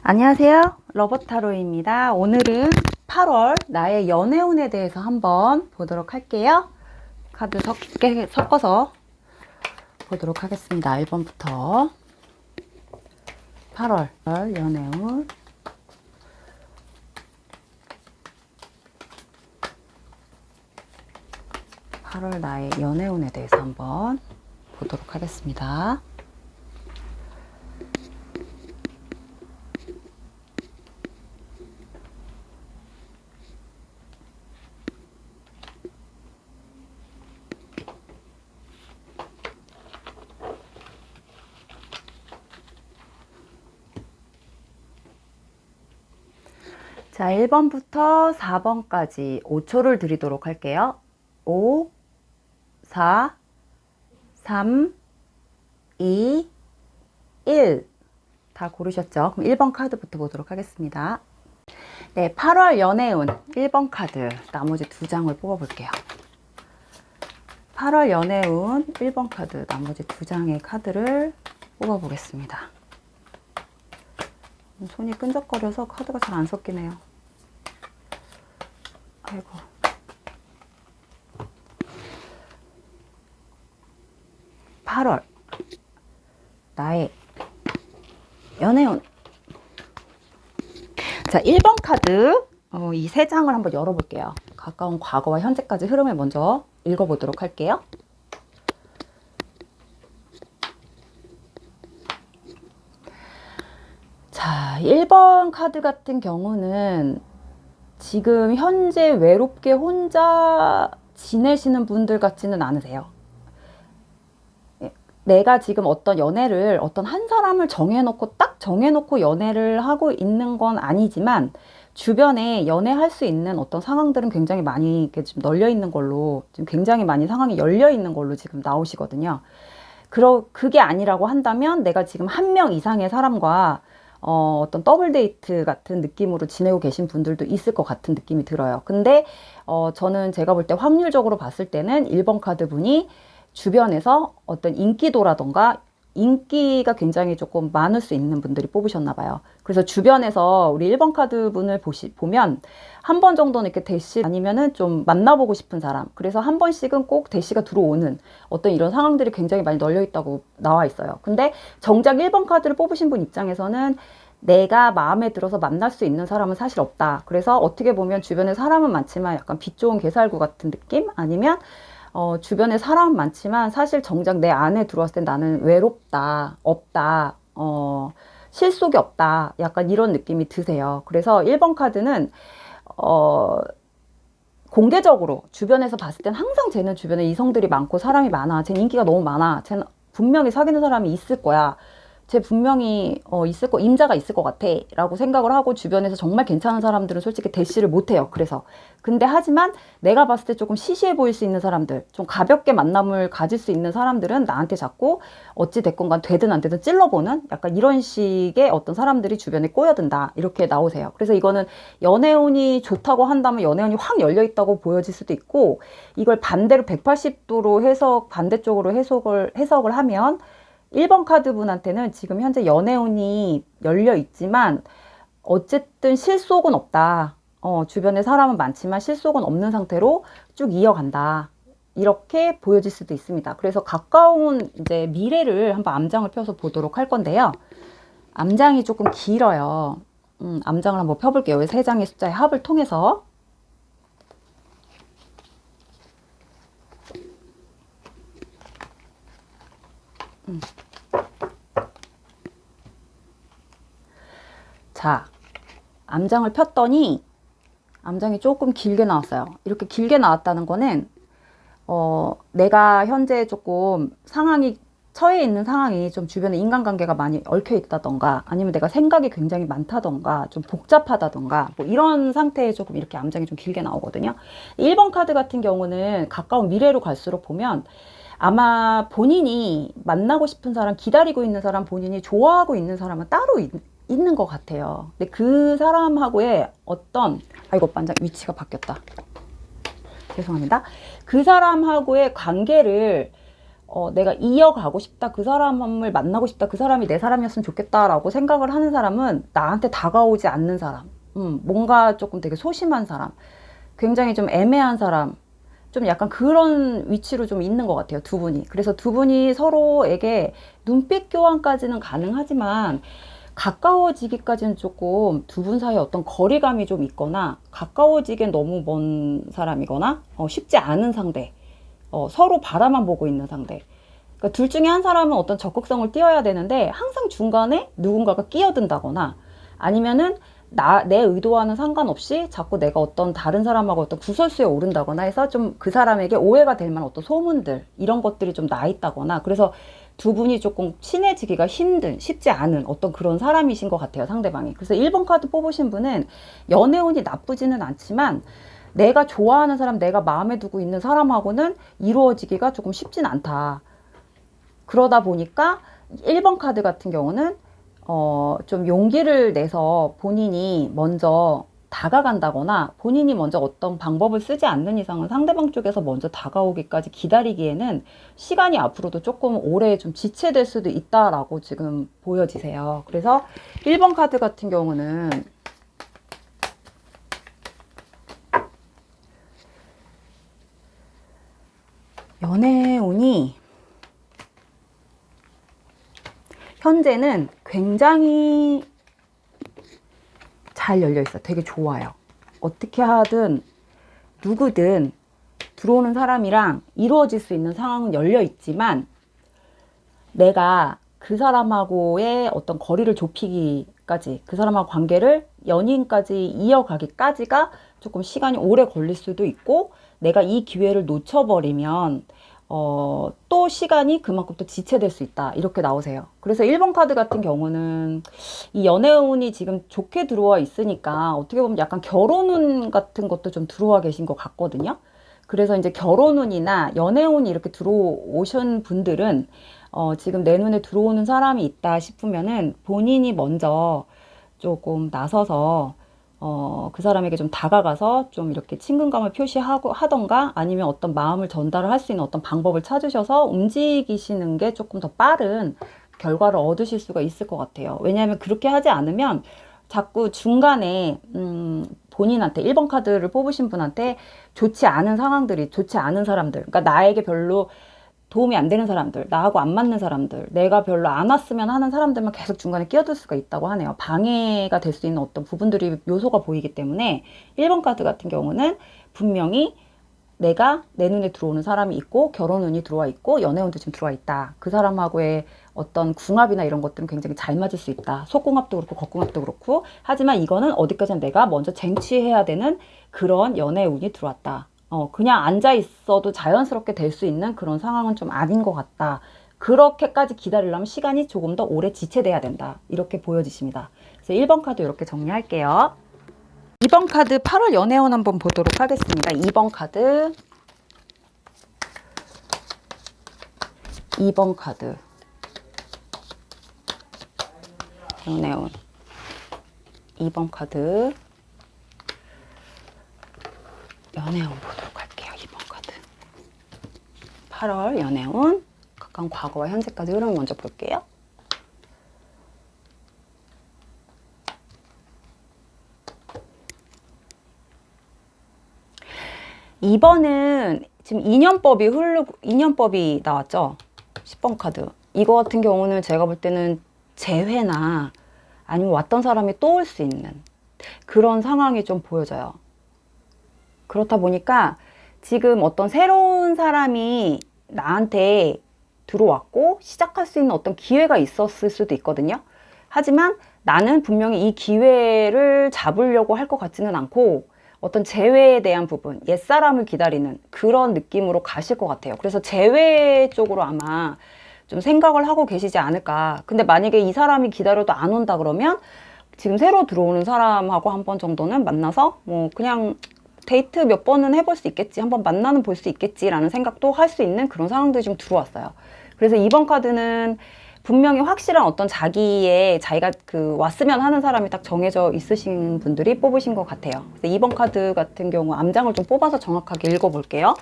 안녕하세요. 러버타로입니다. 오늘은 8월 나의 연애운에 대해서 한번 보도록 할게요. 카드 섞어서 보도록 하겠습니다. 1번부터 8월 연애운. 나의 연애운에 대해서 한번 보도록 하겠습니다. 자, 1번부터 4번까지 5초를 드리도록 할게요. 5, 4, 3, 2, 1. 다 고르셨죠? 그럼 1번 카드부터 보도록 하겠습니다. 네, 8월 연애운 1번 카드, 나머지 2장을 뽑아볼게요. 8월 연애운 1번 카드, 나머지 2장의 카드를 뽑아보겠습니다. 손이 끈적거려서 카드가 잘 안 섞이네요. 아이고. 나의 연애운. 자, 1번 카드 이 3장을 한번 열어볼게요. 가까운 과거와 현재까지 흐름을 먼저 읽어보도록 할게요. 자, 1번 카드 같은 경우는 지금 현재 외롭게 혼자 지내시는 분들 같지는 않으세요. 내가 지금 어떤 연애를, 어떤 한 사람을 딱 정해놓고 연애를 하고 있는 건 아니지만, 주변에 연애할 수 있는 어떤 상황들은 굉장히 많이 이렇게 좀 널려 있는 걸로, 지금 굉장히 많이 상황이 열려 있는 걸로 지금 나오시거든요. 그게 아니라고 한다면, 내가 지금 한 명 이상의 사람과 어떤 더블 데이트 같은 느낌으로 지내고 계신 분들도 있을 것 같은 느낌이 들어요. 근데 저는 제가 볼 때 확률적으로 봤을 때는 1번 카드 분이 주변에서 어떤 인기도라던가 인기가 굉장히 조금 많을 수 있는 분들이 뽑으셨나 봐요. 그래서 주변에서 우리 1번 카드 분을 보면 한 번 정도는 이렇게 대시 아니면은 좀 만나보고 싶은 사람, 그래서 한 번씩은 꼭 대시가 들어오는 어떤 이런 상황들이 굉장히 많이 널려 있다고 나와 있어요. 근데 정작 1번 카드를 뽑으신 분 입장에서는 내가 마음에 들어서 만날 수 있는 사람은 사실 없다. 그래서 어떻게 보면 주변에 사람은 많지만 약간 빛 좋은 개살구 같은 느낌? 아니면 주변에 사람은 많지만 사실 정작 내 안에 들어왔을 때 나는 외롭다, 없다, 실속이 없다. 약간 이런 느낌이 드세요. 그래서 1번 카드는 공개적으로 주변에서 봤을 땐 항상 쟤는 주변에 이성들이 많고 사람이 많아. 쟤는 인기가 너무 많아. 쟤는 분명히 사귀는 사람이 있을 거야. 쟤 분명히 임자가 있을 것 같아 라고 생각을 하고, 주변에서 정말 괜찮은 사람들은 솔직히 대시를 못해요. 그래서 근데 하지만 내가 봤을 때 조금 시시해 보일 수 있는 사람들, 좀 가볍게 만남을 가질 수 있는 사람들은 나한테 자꾸 어찌 됐건 되든 안 되든 찔러보는 약간 이런 식의 어떤 사람들이 주변에 꼬여든다, 이렇게 나오세요. 그래서 이거는 연애운이 좋다고 한다면 연애운이 확 열려 있다고 보여질 수도 있고, 이걸 반대로 180도로 반대쪽으로 해석을 하면 1번 카드 분한테는 지금 현재 연애운이 열려 있지만 어쨌든 실속은 없다. 주변에 사람은 많지만 실속은 없는 상태로 쭉 이어간다. 이렇게 보여질 수도 있습니다. 그래서 가까운 이제 미래를 한번 암장을 펴서 보도록 할 건데요. 암장이 조금 길어요. 암장을 한번 펴볼게요. 3장의 숫자의 합을 통해서. 자, 암장을 폈더니 암장이 조금 길게 나왔어요. 이렇게 길게 나왔다는 거는 내가 현재 조금 처해 있는 상황이 좀 주변에 인간관계가 많이 얽혀 있다던가, 아니면 내가 생각이 굉장히 많다던가 좀 복잡하다던가 뭐 이런 상태에 조금 이렇게 암장이 좀 길게 나오거든요. 1번 카드 같은 경우는 가까운 미래로 갈수록 보면 아마 본인이 만나고 싶은 사람, 기다리고 있는 사람, 본인이 좋아하고 있는 사람은 따로 있는 것 같아요. 근데 그 사람하고의 아이고, 반장 위치가 바뀌었다. 죄송합니다. 그 사람하고의 관계를 내가 이어가고 싶다, 그 사람을 만나고 싶다, 그 사람이 내 사람이었으면 좋겠다라고 생각을 하는 사람은 나한테 다가오지 않는 사람, 뭔가 조금 되게 소심한 사람, 굉장히 좀 애매한 사람, 좀 약간 그런 위치로 좀 있는 것 같아요, 두 분이. 그래서 두 분이 서로에게 눈빛 교환까지는 가능하지만 가까워지기까지는 조금 두 분 사이에 어떤 거리감이 좀 있거나 가까워지기엔 너무 먼 사람이거나 쉽지 않은 상대, 서로 바라만 보고 있는 상대. 그러니까 둘 중에 한 사람은 어떤 적극성을 띄어야 되는데 항상 중간에 누군가가 끼어든다거나 아니면은 내 의도와는 상관없이 자꾸 내가 어떤 다른 사람하고 어떤 구설수에 오른다거나 해서 좀 그 사람에게 오해가 될 만한 어떤 소문들, 이런 것들이 좀 나 있다거나, 그래서 두 분이 조금 친해지기가 쉽지 않은 어떤 그런 사람이신 것 같아요, 상대방이. 그래서 1번 카드 뽑으신 분은 연애운이 나쁘지는 않지만 내가 좋아하는 사람, 내가 마음에 두고 있는 사람하고는 이루어지기가 조금 쉽진 않다. 그러다 보니까 1번 카드 같은 경우는 좀 용기를 내서 본인이 먼저 다가간다거나 본인이 먼저 어떤 방법을 쓰지 않는 이상은 상대방 쪽에서 먼저 다가오기까지 기다리기에는 시간이 앞으로도 조금 오래 좀 지체될 수도 있다라고 지금 보여지세요. 그래서 1번 카드 같은 경우는 연애운이 현재는 굉장히 잘 열려 있어요. 되게 좋아요. 어떻게 하든 누구든 들어오는 사람이랑 이루어질 수 있는 상황은 열려 있지만 내가 그 사람하고의 어떤 거리를 좁히기까지, 그 사람하고 관계를 연인까지 이어가기까지가 조금 시간이 오래 걸릴 수도 있고, 내가 이 기회를 놓쳐버리면 또 시간이 그만큼 또 지체될 수 있다, 이렇게 나오세요. 그래서 1번 카드 같은 경우는 이 연애운이 지금 좋게 들어와 있으니까 어떻게 보면 약간 결혼운 같은 것도 좀 들어와 계신 것 같거든요. 그래서 이제 결혼운이나 연애운이 이렇게 들어오신 분들은 지금 내 눈에 들어오는 사람이 있다 싶으면은 본인이 먼저 조금 나서서 그 사람에게 좀 다가가서 좀 이렇게 친근감을 표시하고 하던가, 아니면 어떤 마음을 전달을 할 수 있는 어떤 방법을 찾으셔서 움직이시는 게 조금 더 빠른 결과를 얻으실 수가 있을 것 같아요. 왜냐하면 그렇게 하지 않으면 자꾸 중간에 본인한테 1번 카드를 뽑으신 분한테 좋지 않은 상황들이, 좋지 않은 사람들, 그러니까 나에게 별로 도움이 안 되는 사람들, 나하고 안 맞는 사람들, 내가 별로 안 왔으면 하는 사람들만 계속 중간에 끼어들 수가 있다고 하네요. 방해가 될 수 있는 어떤 부분들이, 요소가 보이기 때문에 1번 카드 같은 경우는 분명히 내가 내 눈에 들어오는 사람이 있고, 결혼운이 들어와 있고, 연애운도 지금 들어와 있다. 그 사람하고의 어떤 궁합이나 이런 것들은 굉장히 잘 맞을 수 있다. 속궁합도 그렇고 겉궁합도 그렇고. 하지만 이거는 어디까지나 내가 먼저 쟁취해야 되는 그런 연애운이 들어왔다. 그냥 앉아 있어도 자연스럽게 될 수 있는 그런 상황은 좀 아닌 것 같다. 그렇게까지 기다리려면 시간이 조금 더 오래 지체돼야 된다. 이렇게 보여지십니다. 그래서 1번 카드 이렇게 정리할게요. 2번 카드 8월 연애운 한번 보도록 하겠습니다. 2번 카드. 2번 카드. 연애운. 2번 카드. 연애운 보도록 할게요. 2번 카드. 8월 연애운. 가까운 과거와 현재까지 흐름 먼저 볼게요. 이번은 지금 인연법이 나왔죠. 10번 카드. 이거 같은 경우는 제가 볼 때는 재회나 아니면 왔던 사람이 또 올 수 있는 그런 상황이 좀 보여져요. 그렇다 보니까 지금 어떤 새로운 사람이 나한테 들어왔고 시작할 수 있는 어떤 기회가 있었을 수도 있거든요. 하지만 나는 분명히 이 기회를 잡으려고 할 것 같지는 않고 어떤 재회에 대한 부분, 옛사람을 기다리는 그런 느낌으로 가실 것 같아요. 그래서 재회 쪽으로 아마 좀 생각을 하고 계시지 않을까. 근데 만약에 이 사람이 기다려도 안 온다 그러면 지금 새로 들어오는 사람하고 한 번 정도는 만나서 뭐 그냥 데이트 몇 번은 해볼 수 있겠지, 한번 만나는 볼 수 있겠지라는 생각도 할 수 있는 그런 상황들이 좀 들어왔어요. 그래서 이번 카드는 분명히 확실한 어떤 자기가 왔으면 하는 사람이 딱 정해져 있으신 분들이 뽑으신 것 같아요. 그래서 이번 카드 같은 경우 암장을 좀 뽑아서 정확하게 읽어볼게요.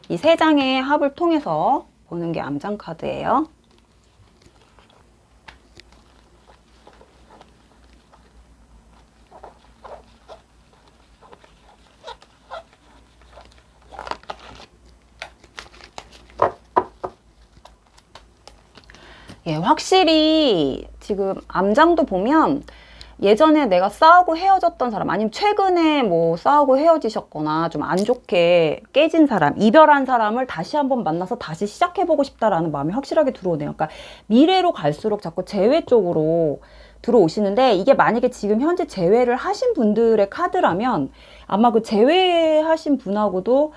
이 세 장의 합을 통해서 보는 게 암장 카드예요. 예, 확실히 지금 암장도 보면 예전에 내가 싸우고 헤어졌던 사람, 아니면 최근에 뭐 싸우고 헤어지셨거나 좀 안 좋게 깨진 사람, 이별한 사람을 다시 한번 만나서 다시 시작해보고 싶다라는 마음이 확실하게 들어오네요. 그러니까 미래로 갈수록 자꾸 재회 쪽으로 들어오시는데, 이게 만약에 지금 현재 재회를 하신 분들의 카드라면 아마 그 재회하신 분하고도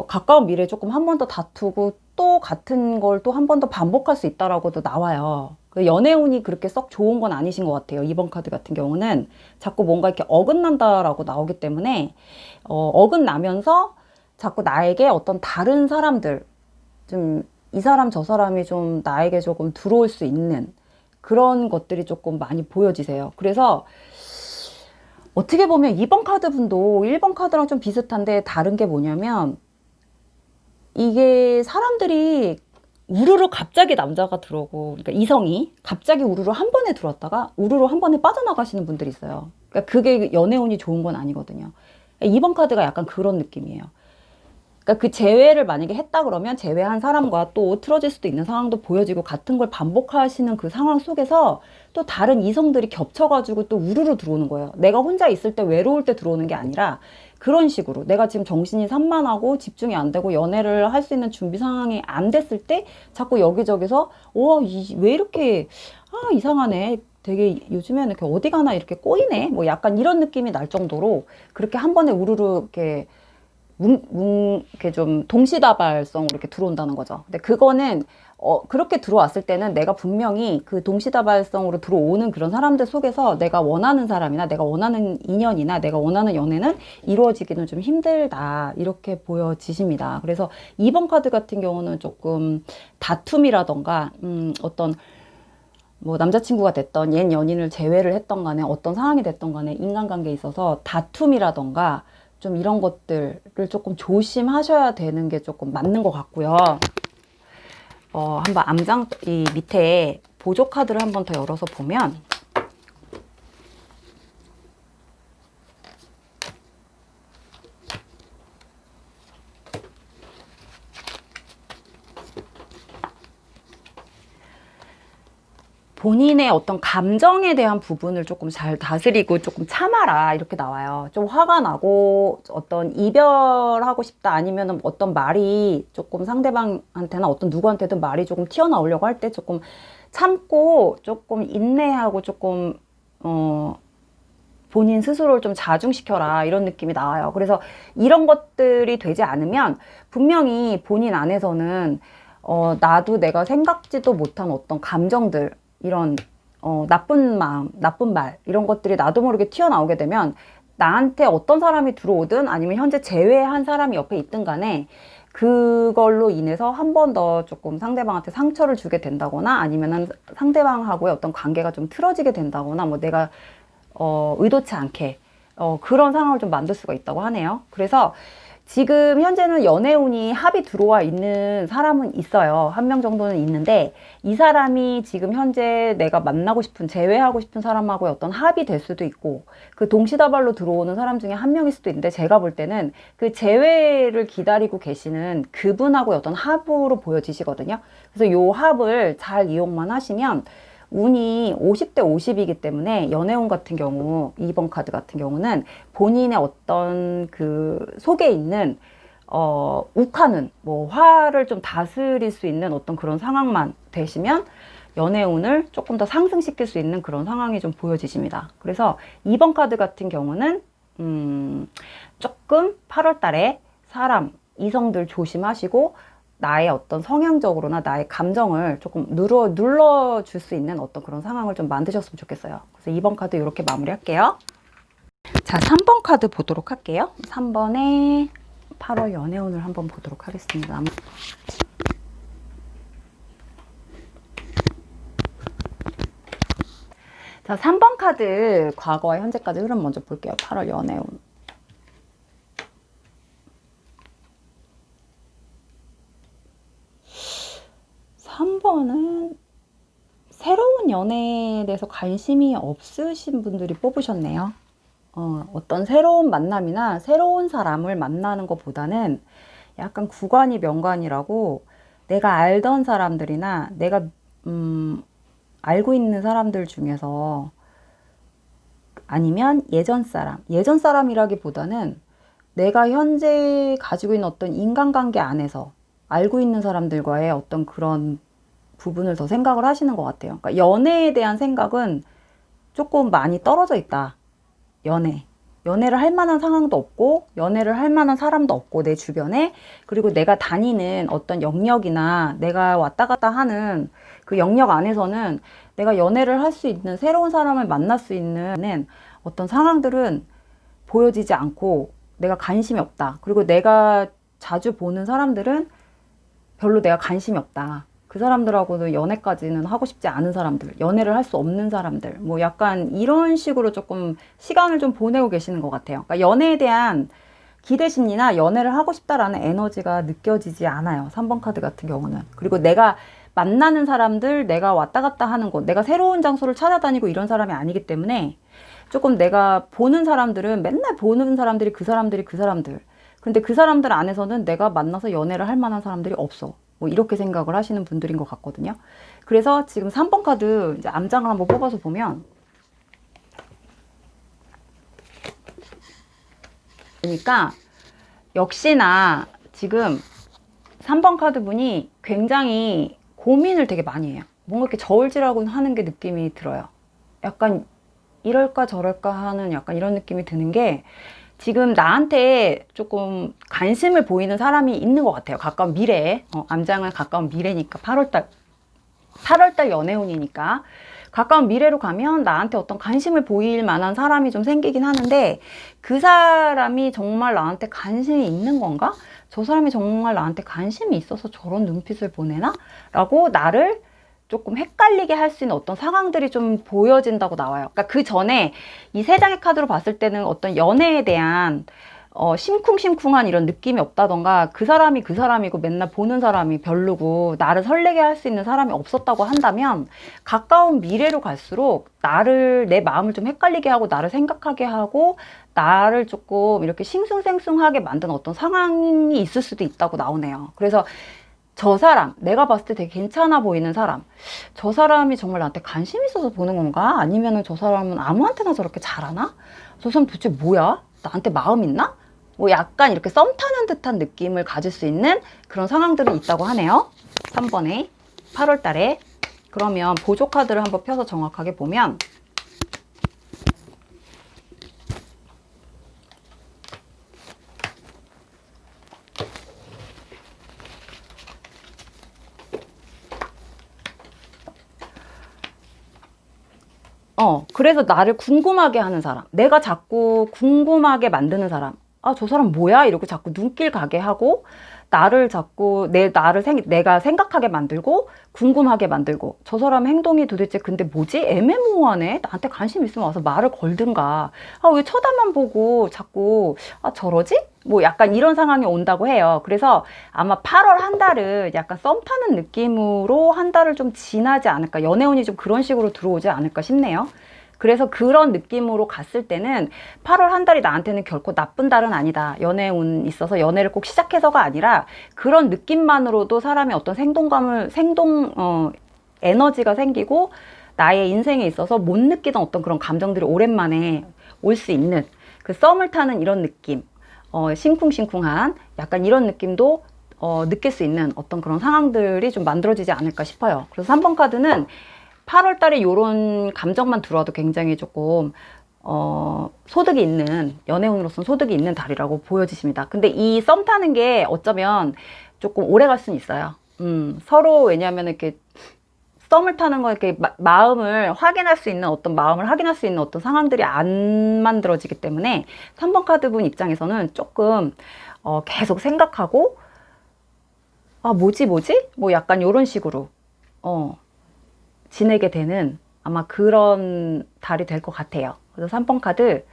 가까운 미래에 조금 한 번 더 다투고 또 같은 걸 또 한 번 더 반복할 수 있다라고도 나와요. 그 연애운이 그렇게 썩 좋은 건 아니신 것 같아요. 이번 카드 같은 경우는 자꾸 뭔가 이렇게 어긋난다라고 나오기 때문에 어긋나면서 자꾸 나에게 어떤 다른 사람들, 좀 이 사람 저 사람이 좀 나에게 조금 들어올 수 있는 그런 것들이 조금 많이 보여지세요. 그래서 어떻게 보면 2번 카드 분도 1번 카드랑 좀 비슷한데 다른 게 뭐냐면, 이게 사람들이 우르르 갑자기 남자가 들어오고, 그러니까 이성이 갑자기 우르르 한 번에 들어왔다가 우르르 한 번에 빠져나가시는 분들이 있어요. 그러니까 그게 연애운이 좋은 건 아니거든요. 2번 카드가 약간 그런 느낌이에요. 그러니까 그 재회를 만약에 했다 그러면 재회한 사람과 또 틀어질 수도 있는 상황도 보여지고, 같은 걸 반복하시는 그 상황 속에서 또 다른 이성들이 겹쳐가지고 또 우르르 들어오는 거예요. 내가 혼자 있을 때 외로울 때 들어오는 게 아니라 그런 식으로 내가 지금 정신이 산만하고 집중이 안 되고 연애를 할 수 있는 준비 상황이 안 됐을 때 자꾸 여기저기서 왜 이렇게 이상하네, 되게 요즘에는 이렇게 어디 가나 이렇게 꼬이네, 뭐 약간 이런 느낌이 날 정도로 그렇게 한 번에 우르르 이렇게 이렇게 좀 동시다발성으로 이렇게 들어온다는 거죠. 근데 그거는 그렇게 들어왔을 때는 내가 분명히 그 동시다발성으로 들어오는 그런 사람들 속에서 내가 원하는 사람이나 내가 원하는 인연이나 내가 원하는 연애는 이루어지기는 좀 힘들다, 이렇게 보여지십니다. 그래서 2번 카드 같은 경우는 조금 다툼이라던가 어떤 뭐 남자친구가 됐던 옛 연인을 제외를 했던 간에 어떤 상황이 됐던 간에 인간관계에 있어서 다툼이라던가 좀 이런 것들을 조금 조심하셔야 되는 게 조금 맞는 것 같고요. 한번 암장 이 밑에 보조 카드를 한번 더 열어서 보면, 본인의 어떤 감정에 대한 부분을 조금 잘 다스리고 조금 참아라, 이렇게 나와요. 좀 화가 나고 어떤 이별하고 싶다, 아니면 어떤 말이 조금 상대방한테나 어떤 누구한테든 말이 조금 튀어나오려고 할 때 조금 참고 조금 인내하고 조금 본인 스스로를 좀 자중시켜라, 이런 느낌이 나와요. 그래서 이런 것들이 되지 않으면 분명히 본인 안에서는 나도 내가 생각지도 못한 어떤 감정들, 이런 나쁜 마음, 나쁜 말, 이런 것들이 나도 모르게 튀어나오게 되면 나한테 어떤 사람이 들어오든 아니면 현재 제외한 사람이 옆에 있든 간에 그걸로 인해서 한 번 더 조금 상대방한테 상처를 주게 된다거나, 아니면은 상대방하고의 어떤 관계가 좀 틀어지게 된다거나, 뭐 내가 의도치 않게 그런 상황을 좀 만들 수가 있다고 하네요. 그래서 지금 현재는 연애운이 합이 들어와 있는 사람은 있어요. 한 명 정도는 있는데, 이 사람이 지금 현재 내가 만나고 싶은, 재회하고 싶은 사람하고의 어떤 합이 될 수도 있고, 그 동시다발로 들어오는 사람 중에 한 명일 수도 있는데, 제가 볼 때는 그 재회를 기다리고 계시는 그분하고의 어떤 합으로 보여지시거든요. 그래서 요 합을 잘 이용만 하시면 운이 50대 50이기 때문에, 연애운 같은 경우 2번 카드 같은 경우는 본인의 어떤 그 속에 있는 욱하는 뭐 화를 좀 다스릴 수 있는 어떤 그런 상황만 되시면 연애운을 조금 더 상승시킬 수 있는 그런 상황이 좀 보여지십니다. 그래서 2번 카드 같은 경우는 조금 8월 달에 사람, 이성들 조심하시고 나의 어떤 성향적으로나 나의 감정을 조금 눌러줄 수 있는 어떤 그런 상황을 좀 만드셨으면 좋겠어요. 그래서 2번 카드 이렇게 마무리할게요. 자, 3번 카드 보도록 할게요. 3번에 8월 연애운을 한번 보도록 하겠습니다. 자, 3번 카드 과거와 현재까지 흐름 먼저 볼게요. 8월 연애운. 이번에는 새로운 연애에 대해서 관심이 없으신 분들이 뽑으셨네요. 어떤 새로운 만남이나 새로운 사람을 만나는 것보다는 약간 구관이 명관이라고 내가 알던 사람들이나 내가 알고 있는 사람들 중에서 아니면 예전 사람이라기보다는 내가 현재 가지고 있는 어떤 인간관계 안에서 알고 있는 사람들과의 어떤 그런 부분을 더 생각을 하시는 것 같아요. 그러니까 연애에 대한 생각은 조금 많이 떨어져 있다. 연애를 할 만한 상황도 없고, 연애를 할 만한 사람도 없고, 내 주변에. 그리고 내가 다니는 어떤 영역이나 내가 왔다 갔다 하는 그 영역 안에서는 내가 연애를 할 수 있는, 새로운 사람을 만날 수 있는 어떤 상황들은 보여지지 않고 내가 관심이 없다. 그리고 내가 자주 보는 사람들은 별로 내가 관심이 없다. 그 사람들하고는 연애까지는 하고 싶지 않은 사람들, 연애를 할 수 없는 사람들, 뭐 약간 이런 식으로 조금 시간을 좀 보내고 계시는 것 같아요. 그러니까 연애에 대한 기대 심리나 연애를 하고 싶다라는 에너지가 느껴지지 않아요. 3번 카드 같은 경우는. 그리고 내가 만나는 사람들, 내가 왔다 갔다 하는 곳, 내가 새로운 장소를 찾아다니고 이런 사람이 아니기 때문에 조금 내가 보는 사람들은 맨날 보는 사람들이 그 사람들. 근데 그 사람들 안에서는 내가 만나서 연애를 할 만한 사람들이 없어. 뭐 이렇게 생각을 하시는 분들인 것 같거든요. 그래서 지금 3번 카드 이제 암장을 한번 뽑아서 보면, 그러니까 역시나 지금 3번 카드 분이 굉장히 고민을 되게 많이 해요. 뭔가 이렇게 저울질하고 하는 게 느낌이 들어요. 약간 이럴까 저럴까 하는 약간 이런 느낌이 드는 게, 지금 나한테 조금 관심을 보이는 사람이 있는 것 같아요. 가까운 미래에. 암장은 가까운 미래니까 8월달 연애운이니까 가까운 미래로 가면 나한테 어떤 관심을 보일 만한 사람이 좀 생기긴 하는데, 그 사람이 정말 나한테 관심이 있는 건가? 저 사람이 정말 나한테 관심이 있어서 저런 눈빛을 보내나? 라고 나를 조금 헷갈리게 할 수 있는 어떤 상황들이 좀 보여진다고 나와요. 그러니까 그 전에 이 세 장의 카드로 봤을 때는 어떤 연애에 대한 심쿵심쿵한 이런 느낌이 없다던가, 그 사람이 그 사람이고 맨날 보는 사람이 별로고 나를 설레게 할 수 있는 사람이 없었다고 한다면, 가까운 미래로 갈수록 내 마음을 좀 헷갈리게 하고 나를 생각하게 하고 나를 조금 이렇게 싱숭생숭하게 만드는 어떤 상황이 있을 수도 있다고 나오네요. 그래서 저 사람, 내가 봤을 때 되게 괜찮아 보이는 사람, 저 사람이 정말 나한테 관심 있어서 보는 건가? 아니면은 저 사람은 아무한테나 저렇게 잘하나? 저 사람 도대체 뭐야? 나한테 마음 있나? 뭐 약간 이렇게 썸 타는 듯한 느낌을 가질 수 있는 그런 상황들이 있다고 하네요. 3번에 8월 달에. 그러면 보조 카드를 한번 펴서 정확하게 보면, 그래서 나를 궁금하게 하는 사람, 내가 자꾸 궁금하게 만드는 사람, 저 사람 뭐야? 이렇게 자꾸 눈길 가게 하고, 나를 자꾸, 내가 생각하게 만들고, 궁금하게 만들고, 저 사람 행동이 도대체 근데 뭐지? 애매모호하네? 나한테 관심 있으면 와서 말을 걸든가. 왜 쳐다만 보고 자꾸, 저러지? 뭐 약간 이런 상황이 온다고 해요. 그래서 아마 8월 한 달은 약간 썸 타는 느낌으로 한 달을 좀 지나지 않을까. 연애운이 좀 그런 식으로 들어오지 않을까 싶네요. 그래서 그런 느낌으로 갔을 때는 8월 한 달이 나한테는 결코 나쁜 달은 아니다. 연애운 있어서 연애를 꼭 시작해서가 아니라 그런 느낌만으로도 사람이 어떤 에너지가 생기고 나의 인생에 있어서 못 느끼던 어떤 그런 감정들이 오랜만에 올 수 있는, 그 썸을 타는 이런 느낌, 싱쿵싱쿵한 약간 이런 느낌도 느낄 수 있는 어떤 그런 상황들이 좀 만들어지지 않을까 싶어요. 그래서 3번 카드는 8월 달에 이런 감정만 들어와도 굉장히 조금 소득이 있는, 연애운으로서는 소득이 있는 달이라고 보여지십니다. 근데 이 썸 타는 게 어쩌면 조금 오래 갈 수는 있어요. 서로, 왜냐하면 이렇게 썸을 타는 거, 이렇게 마음을 확인할 수 있는 어떤 상황들이 안 만들어지기 때문에 3번 카드 분 입장에서는 조금 계속 생각하고, 뭐지? 뭐 약간 이런 식으로 지내게 되는 아마 그런 달이 될 것 같아요. 그래서 3번 카드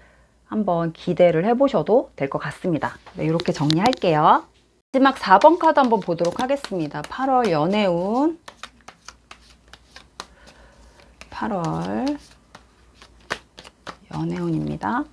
한번 기대를 해보셔도 될 것 같습니다. 네, 이렇게 정리할게요. 마지막 4번 카드 한번 보도록 하겠습니다. 8월 연애운. 8월 연애운입니다.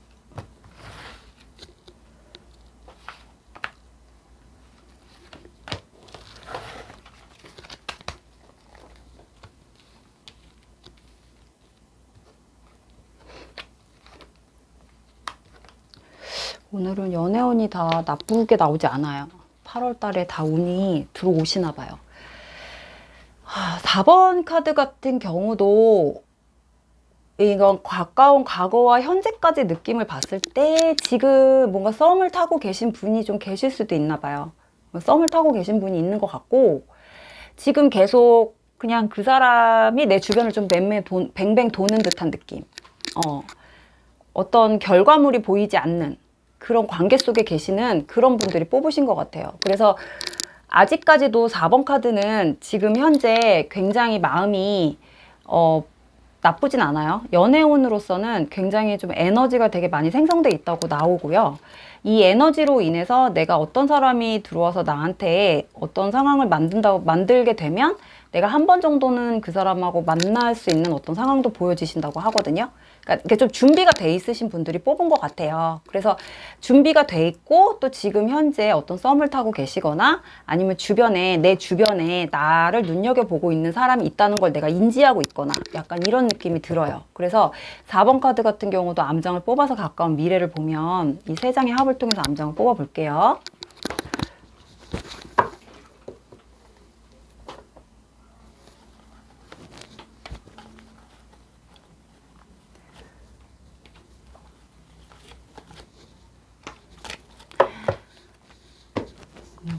오늘은 연애운이 다 나쁘게 나오지 않아요. 8월 달에 다 운이 들어오시나 봐요. 4번 카드 같은 경우도 이건 가까운 과거와 현재까지 느낌을 봤을 때 지금 뭔가 썸을 타고 계신 분이 좀 계실 수도 있나 봐요. 썸을 타고 계신 분이 있는 것 같고, 지금 계속 그냥 그 사람이 내 주변을 좀 뱅뱅 도는 듯한 느낌. 어떤 결과물이 보이지 않는 그런 관계 속에 계시는 그런 분들이 뽑으신 것 같아요. 그래서 아직까지도 4번 카드는 지금 현재 굉장히 마음이 나쁘진 않아요. 연애운으로서는 굉장히 좀 에너지가 되게 많이 생성돼 있다고 나오고요. 이 에너지로 인해서 내가 어떤 사람이 들어와서 나한테 어떤 상황을 만들게 되면 내가 한 번 정도는 그 사람하고 만날 수 있는 어떤 상황도 보여지신다고 하거든요. 그러니까 이게 좀 준비가 돼 있으신 분들이 뽑은 것 같아요. 그래서 준비가 돼 있고 또 지금 현재 어떤 썸을 타고 계시거나 아니면 내 주변에 나를 눈여겨보고 있는 사람이 있다는 걸 내가 인지하고 있거나 약간 이런 느낌이 들어요. 그래서 4번 카드 같은 경우도 암장을 뽑아서 가까운 미래를 보면 이 세 장의 합을 통해서 암장을 뽑아 볼게요.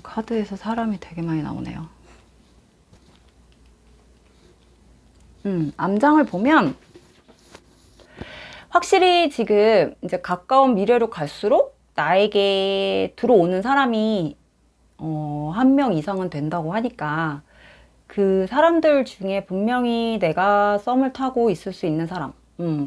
카드에서 사람이 되게 많이 나오네요. 암장을 보면 확실히 지금 이제 가까운 미래로 갈수록 나에게 들어오는 사람이 한 명 이상은 된다고 하니까 그 사람들 중에 분명히 내가 썸을 타고 있을 수 있는 사람,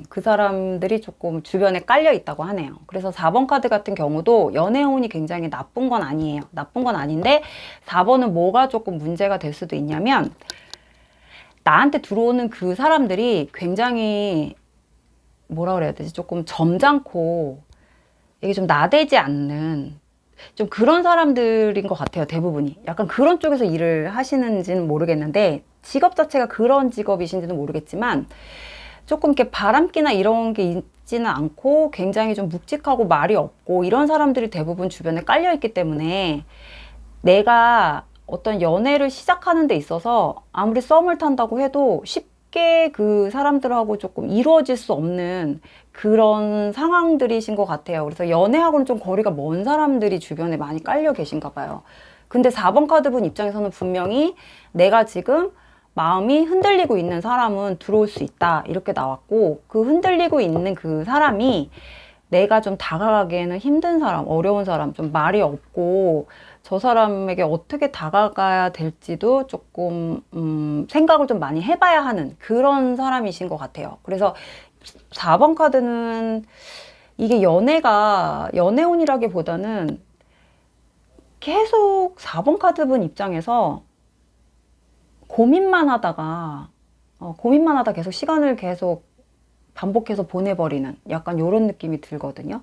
그 사람들이 조금 주변에 깔려 있다고 하네요. 그래서 4번 카드 같은 경우도 연애운이 굉장히 나쁜 건 아니에요. 나쁜 건 아닌데 4번은 뭐가 조금 문제가 될 수도 있냐면 나한테 들어오는 그 사람들이 굉장히 뭐라 그래야 되지? 조금 점잖고 이게 좀 나대지 않는 좀 그런 사람들인 것 같아요. 대부분이. 약간 그런 쪽에서 일을 하시는지는 모르겠는데 직업 자체가 그런 직업이신지는 모르겠지만 조금 이렇게 바람기나 이런 게 있지는 않고 굉장히 좀 묵직하고 말이 없고 이런 사람들이 대부분 주변에 깔려 있기 때문에 내가 어떤 연애를 시작하는 데 있어서 아무리 썸을 탄다고 해도 쉽게 그 사람들하고 조금 이루어질 수 없는 그런 상황들이신 것 같아요. 그래서 연애하고는 좀 거리가 먼 사람들이 주변에 많이 깔려 계신가 봐요. 근데 4번 카드분 입장에서는 분명히 내가 지금 마음이 흔들리고 있는 사람은 들어올 수 있다 이렇게 나왔고, 그 흔들리고 있는 그 사람이 내가 좀 다가가기에는 힘든 사람, 어려운 사람, 좀 말이 없고 저 사람에게 어떻게 다가가야 될지도 조금 생각을 좀 많이 해봐야 하는 그런 사람이신 것 같아요. 그래서 4번 카드는 이게 연애운이라기보다는 계속 4번 카드분 입장에서 고민만 하다가 계속 시간을 계속 반복해서 보내버리는 약간 이런 느낌이 들거든요.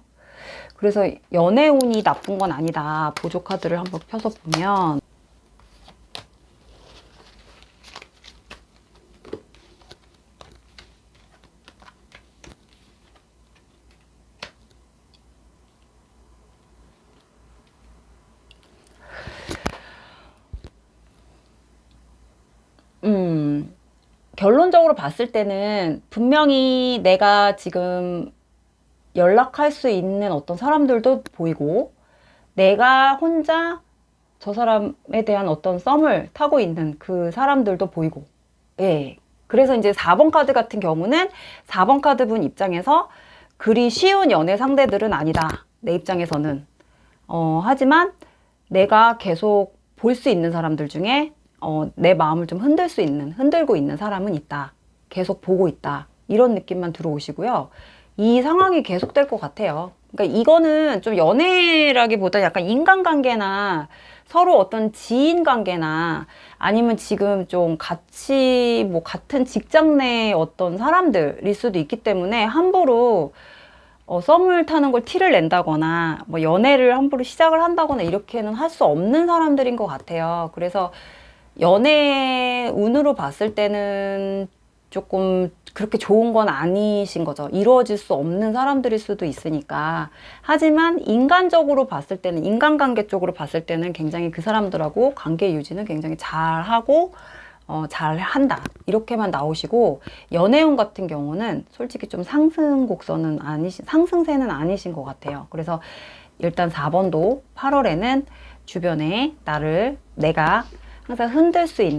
그래서 연애운이 나쁜 건 아니다. 보조 카드를 한번 펴서 보면 결론적으로 봤을 때는 분명히 내가 지금 연락할 수 있는 어떤 사람들도 보이고 내가 혼자 저 사람에 대한 어떤 썸을 타고 있는 그 사람들도 보이고, 예. 그래서 이제 4번 카드 같은 경우는 4번 카드 분 입장에서 그리 쉬운 연애 상대들은 아니다. 내 입장에서는. 하지만 내가 계속 볼 수 있는 사람들 중에 내 마음을 좀 흔들고 있는 사람은 있다. 계속 보고 있다. 이런 느낌만 들어오시고요. 이 상황이 계속될 것 같아요. 그러니까 이거는 좀 연애라기보다 약간 인간관계나 서로 어떤 지인 관계나 아니면 지금 좀 같이 뭐 같은 직장 내 어떤 사람들일 수도 있기 때문에 함부로 썸을 타는 걸 티를 낸다거나 뭐 연애를 함부로 시작을 한다거나 이렇게는 할 수 없는 사람들인 것 같아요. 그래서 연애 운으로 봤을 때는 조금 그렇게 좋은 건 아니신 거죠. 이루어질 수 없는 사람들일 수도 있으니까. 하지만 인간적으로 봤을 때는, 인간관계 쪽으로 봤을 때는 굉장히 그 사람들하고 관계 유지는 굉장히 잘하고 잘한다. 이렇게만 나오시고, 연애운 같은 경우는 솔직히 좀 상승세는 아니신 것 같아요. 그래서 일단 4번도 8월에는 주변에 내가 항상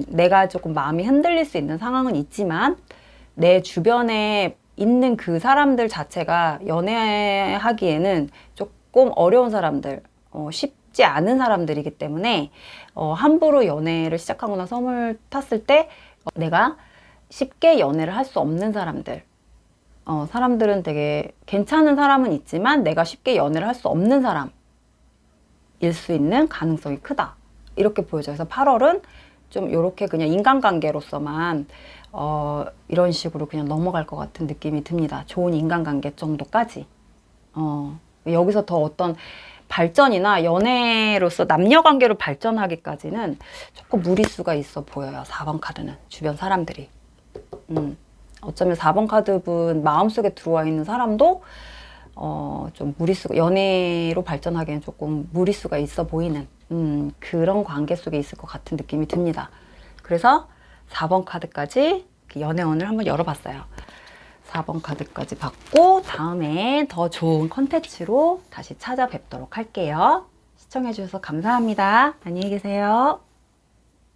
내가 조금 마음이 흔들릴 수 있는 상황은 있지만, 내 주변에 있는 그 사람들 자체가 연애하기에는 조금 어려운 사람들, 쉽지 않은 사람들이기 때문에, 함부로 연애를 시작하거나 썸을 탔을 때, 내가 쉽게 연애를 할 수 없는 사람들, 사람들은 되게 괜찮은 사람은 있지만, 내가 쉽게 연애를 할 수 없는 사람일 수 있는 가능성이 크다. 이렇게 보여져요. 그래서 8월은 좀 이렇게 그냥 인간관계로서만 이런 식으로 그냥 넘어갈 것 같은 느낌이 듭니다. 좋은 인간관계 정도까지. 여기서 더 어떤 발전이나 연애로서 남녀관계로 발전하기까지는 조금 무리수가 있어 보여요. 4번 카드는 주변 사람들이. 어쩌면 4번 카드분 마음속에 들어와 있는 사람도 좀 연애로 발전하기엔 조금 무리수가 있어 보이는 그런 관계 속에 있을 것 같은 느낌이 듭니다. 그래서 4번 카드까지 연애운을 한번 열어봤어요. 4번 카드까지 받고 다음에 더 좋은 컨텐츠로 다시 찾아뵙도록 할게요. 시청해주셔서 감사합니다. 안녕히 계세요.